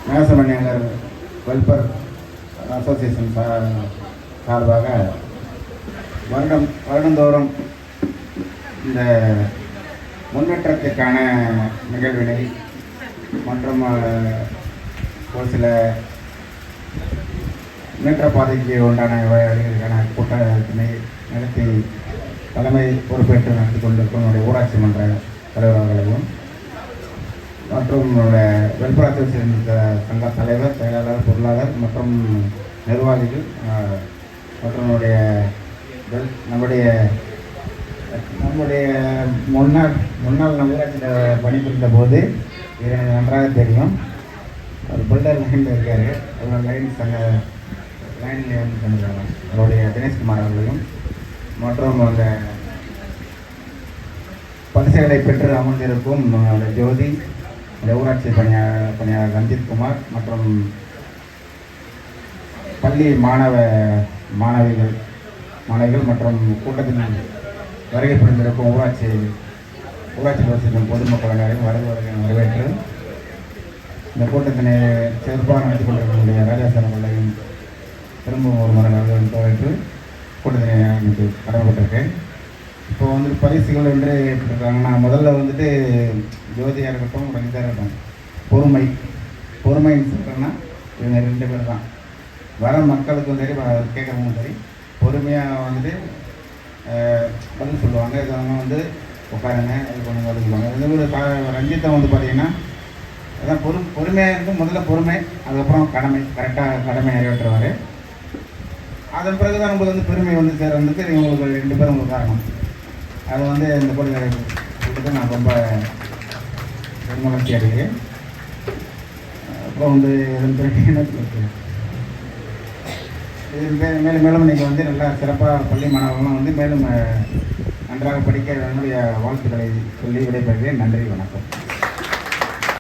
மேசமணியர் welfare association சார்பாக வருடந்தோறும் இந்த முன்னேற்றத்திற்கான நிகழ்வினை மற்றும் ஒரு சில முன்னேற்ற பாதைக்கு உண்டான வழிகளுக்கான கூட்டத்தினை நடத்தி தலைமை பொறுப்பேற்று நடத்தி கொண்டிருக்கும் என்னுடைய ஊராட்சி மன்ற தலைவர் அவர்களையும் மற்றும் வெல்ஃபேர் அசோசியேஷன் சங்க தலைவர், செயலாளர், பொருளாளர் மற்றும் நிர்வாகிகள் மற்றும் நம்முடைய முன்னாள் ஊராட்சியில் பணிபுரிந்த போது இது எனக்கு நன்றாக தெரியும். ஒரு பில்டர் லைனில் இருக்கார். அவரோட லைன்லேயே வந்து பண்ணிருக்காங்க. அவருடைய தினேஷ்குமார் அவர்களையும் மற்றும் அந்த பரிசுகளை பெற்று அமர்ந்திருக்கும் ஜோதி, ஊராட்சி பணியாளர் ரஞ்சித்குமார் மற்றும் பள்ளி மாணவிகள் மற்றும் கூட்டத்தில் வருகை புரிந்திருக்கும் ஊராட்சி வசிக்கும் பொதுமக்கள் அனைவரையும் வரவேற்று இந்த கூட்டத்தினை சிறப்பாக நடத்தி கொண்டிருக்கக்கூடிய ராஜாசார் அவர்களையும் திரும்பவும் ஒரு முறை வரவேற்று கூட்டத்தினை எனக்கு கடமைப்பட்டிருக்கேன். இப்போ வந்துட்டு பரிசுகள் என்று எடுத்துருக்காங்க. நான் முதல்ல வந்துட்டு ஜோதியாக இருக்கட்டும், ரஞ்சிதாக இருக்கட்டும், பொறுமைன்னு சொல்கிறேன்னா இவங்க 2 பேர் தான். வர மக்களுக்கும் சரி, கேட்குறவங்களும் சரி, பொறுமையாக வந்துட்டு பதில் சொல்லுவாங்க. இதெல்லாம் வந்து உட்காருங்க, இது பண்ணுங்க, அது சொல்லுவாங்க. இது ஒரு ரஞ்சித்தை வந்து பார்த்தீங்கன்னா அதான் பொறுமையாக இருக்கும். முதல்ல பொறுமை, அதுக்கப்புறம் கரெக்டாக கடமை நிறைவேற்றுவார். அதன் பிறகு தான் நம்மளுக்கு வந்து பெருமை வந்து வந்துட்டு இவங்களுக்கு 2 பேரும் உங்களுக்கு காரணம். அது வந்து இந்த கூட்டத்துக்கு நான் ரொம்ப பெருமகிழ்ச்சி அடைகிறேன். அப்புறம் வந்து இதன் பிறகு மேலும் நீங்கள் வந்து நல்லா சிறப்பாக பள்ளி மாணவர்களும் வந்து மேலும் நன்றாக படிக்க என்னுடைய வாழ்த்துக்களை சொல்லி விடைபெறுகிறேன். நன்றி, வணக்கம்.